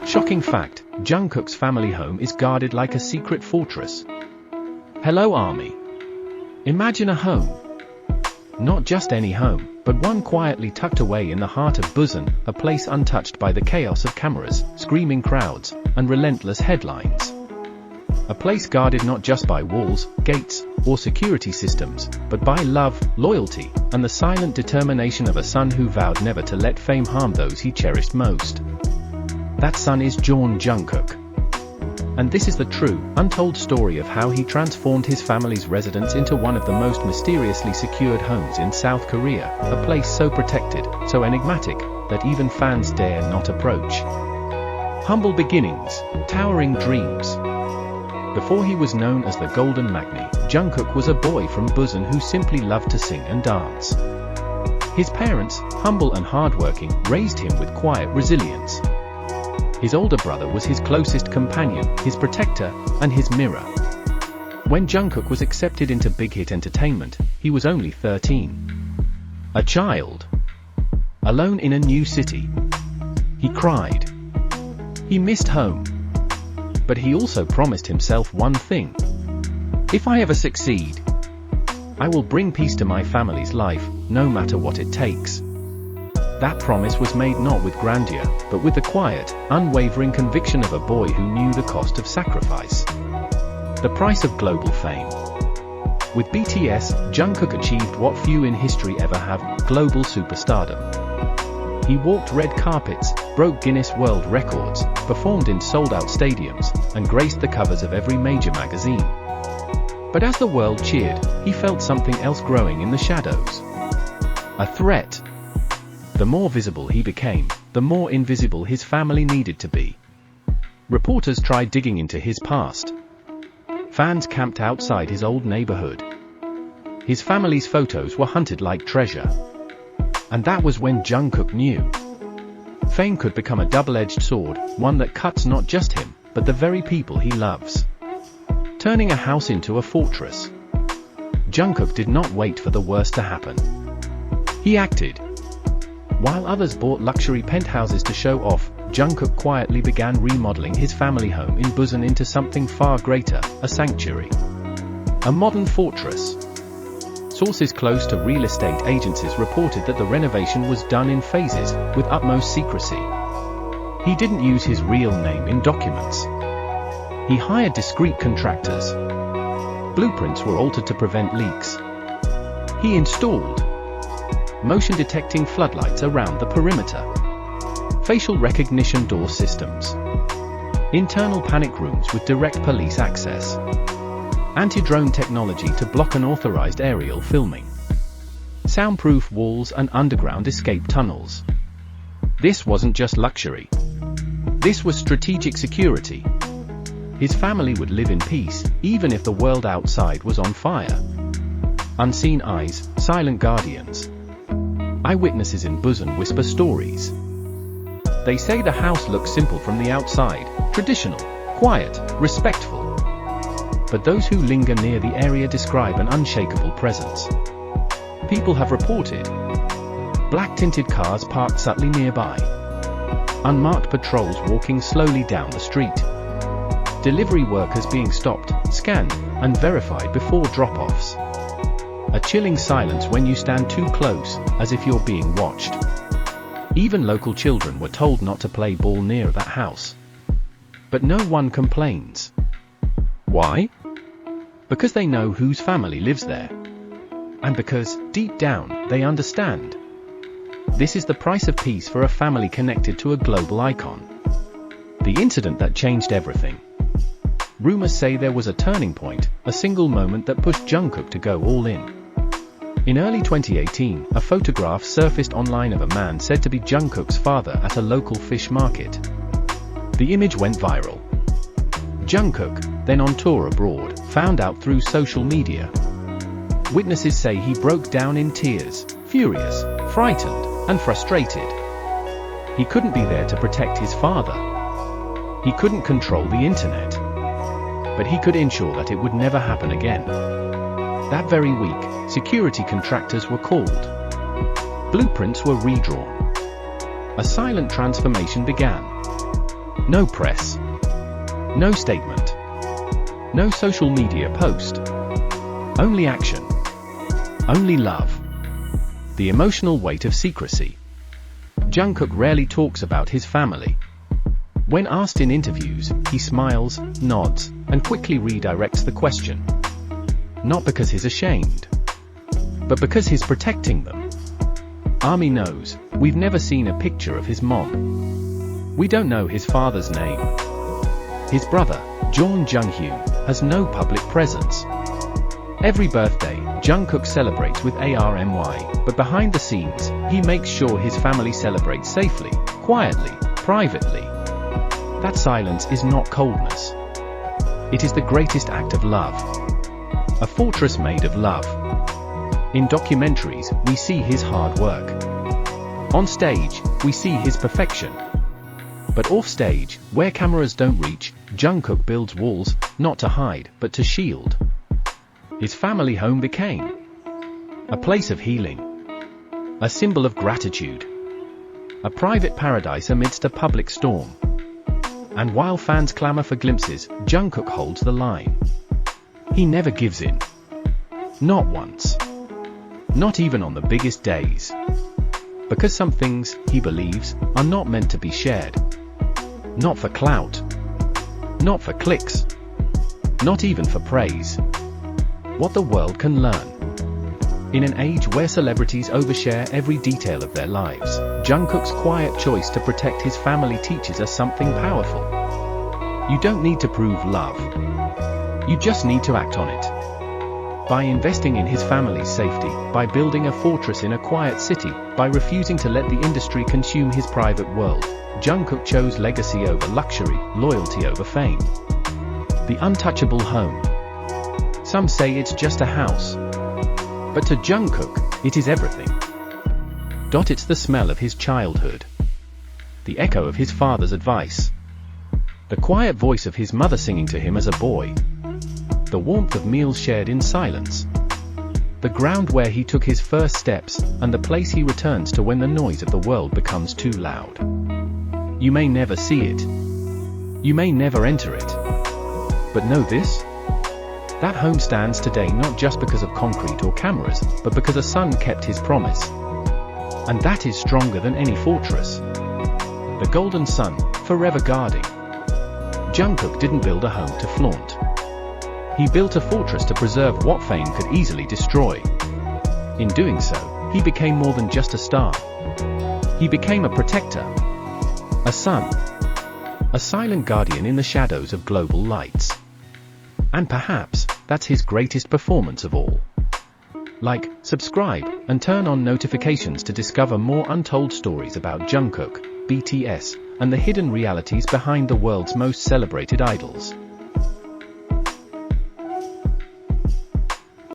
Shocking fact, Jungkook's family home is guarded like a secret fortress. Hello Army. Imagine a home. Not just any home, but one quietly tucked away in the heart of Busan, a place untouched by the chaos of cameras, screaming crowds, and relentless headlines. A place guarded not just by walls, gates, or security systems, but by love, loyalty, and the silent determination of a son who vowed never to let fame harm those he cherished most. That son is Jungkook. And this is the true, untold story of how he transformed his family's residence into one of the most mysteriously secured homes in South Korea, a place so protected, so enigmatic, that even fans dare not approach. Humble beginnings, towering dreams. Before he was known as the Golden Maknae, Jungkook was a boy from Busan who simply loved to sing and dance. His parents, humble and hardworking, raised him with quiet resilience. His older brother was his closest companion, his protector, and his mirror. When Jungkook was accepted into Big Hit Entertainment, he was only 13. A child. Alone in a new city. He cried. He missed home. But he also promised himself one thing. If I ever succeed, I will bring peace to my family's life, no matter what it takes. That promise was made not with grandeur, but with the quiet, unwavering conviction of a boy who knew the cost of sacrifice. The price of global fame. With BTS, Jungkook achieved what few in history ever have, global superstardom. He walked red carpets, broke Guinness World Records, performed in sold-out stadiums, and graced the covers of every major magazine. But as the world cheered, he felt something else growing in the shadows. A threat. The more visible he became, the more invisible his family needed to be. Reporters tried digging into his past. Fans camped outside his old neighborhood. His family's photos were hunted like treasure. And that was when Jungkook knew. Fame could become a double-edged sword, one that cuts not just him, but the very people he loves. Turning a house into a fortress. Jungkook did not wait for the worst to happen. He acted. While others bought luxury penthouses to show off, Jungkook quietly began remodeling his family home in Busan into something far greater, a sanctuary. A modern fortress. Sources close to real estate agencies reported that the renovation was done in phases, with utmost secrecy. He didn't use his real name in documents. He hired discreet contractors. Blueprints were altered to prevent leaks. He installed motion-detecting floodlights around the perimeter. Facial recognition door systems. Internal panic rooms with direct police access. Anti-drone technology to block unauthorized aerial filming. Soundproof walls and underground escape tunnels. This wasn't just luxury. This was strategic security. His family would live in peace, even if the world outside was on fire. Unseen eyes, silent guardians. Eyewitnesses in Busan whisper stories. They say the house looks simple from the outside, traditional, quiet, respectful. But those who linger near the area describe an unshakable presence. People have reported black-tinted cars parked subtly nearby. Unmarked patrols walking slowly down the street. Delivery workers being stopped, scanned, and verified before drop-offs. A chilling silence when you stand too close, as if you're being watched. Even local children were told not to play ball near that house. But no one complains. Why? Because they know whose family lives there. And because, deep down, they understand. This is the price of peace for a family connected to a global icon. The incident that changed everything. Rumors say there was a turning point, a single moment that pushed Jungkook to go all in. In early 2018, a photograph surfaced online of a man said to be Jungkook's father at a local fish market. The image went viral. Jungkook, then on tour abroad, found out through social media. Witnesses say he broke down in tears, furious, frightened, and frustrated. He couldn't be there to protect his father. He couldn't control the internet. But he could ensure that it would never happen again. That very week, security contractors were called. Blueprints were redrawn. A silent transformation began. No press. No statement. No social media post. Only action. Only love. The emotional weight of secrecy. Jungkook rarely talks about his family. When asked in interviews, he smiles, nods, and quickly redirects the question. Not because he's ashamed, but because he's protecting them. Army knows, we've never seen a picture of his mom. We don't know his father's name. His brother, Jeon Junghyun, has no public presence. Every birthday, Jungkook celebrates with ARMY, but behind the scenes, he makes sure his family celebrates safely, quietly, privately. That silence is not coldness. It is the greatest act of love. A fortress made of love. In documentaries, we see his hard work. On stage, we see his perfection. But off-stage, where cameras don't reach, Jungkook builds walls, not to hide, but to shield. His family home became a place of healing, a symbol of gratitude, a private paradise amidst a public storm. And while fans clamor for glimpses, Jungkook holds the line. He never gives in. Not once. Not even on the biggest days. Because some things, he believes, are not meant to be shared. Not for clout. Not for clicks. Not even for praise. What the world can learn. In an age where celebrities overshare every detail of their lives, Jungkook's quiet choice to protect his family teaches us something powerful. You don't need to prove love. You just need to act on it. By investing in his family's safety, by building a fortress in a quiet city, by refusing to let the industry consume his private world, Jungkook chose legacy over luxury, loyalty over fame. The untouchable home. Some say it's just a house. But to Jungkook, it is everything. It's the smell of his childhood. The echo of his father's advice. The quiet voice of his mother singing to him as a boy. The warmth of meals shared in silence. The ground where he took his first steps, and the place he returns to when the noise of the world becomes too loud. You may never see it. You may never enter it. But know this? That home stands today not just because of concrete or cameras, but because a son kept his promise. And that is stronger than any fortress. The golden sun, forever guarding. Jungkook didn't build a home to flaunt. He built a fortress to preserve what fame could easily destroy. In doing so, he became more than just a star. He became a protector. A son. A silent guardian in the shadows of global lights. And perhaps, that's his greatest performance of all. Like, subscribe, and turn on notifications to discover more untold stories about Jungkook, BTS, and the hidden realities behind the world's most celebrated idols.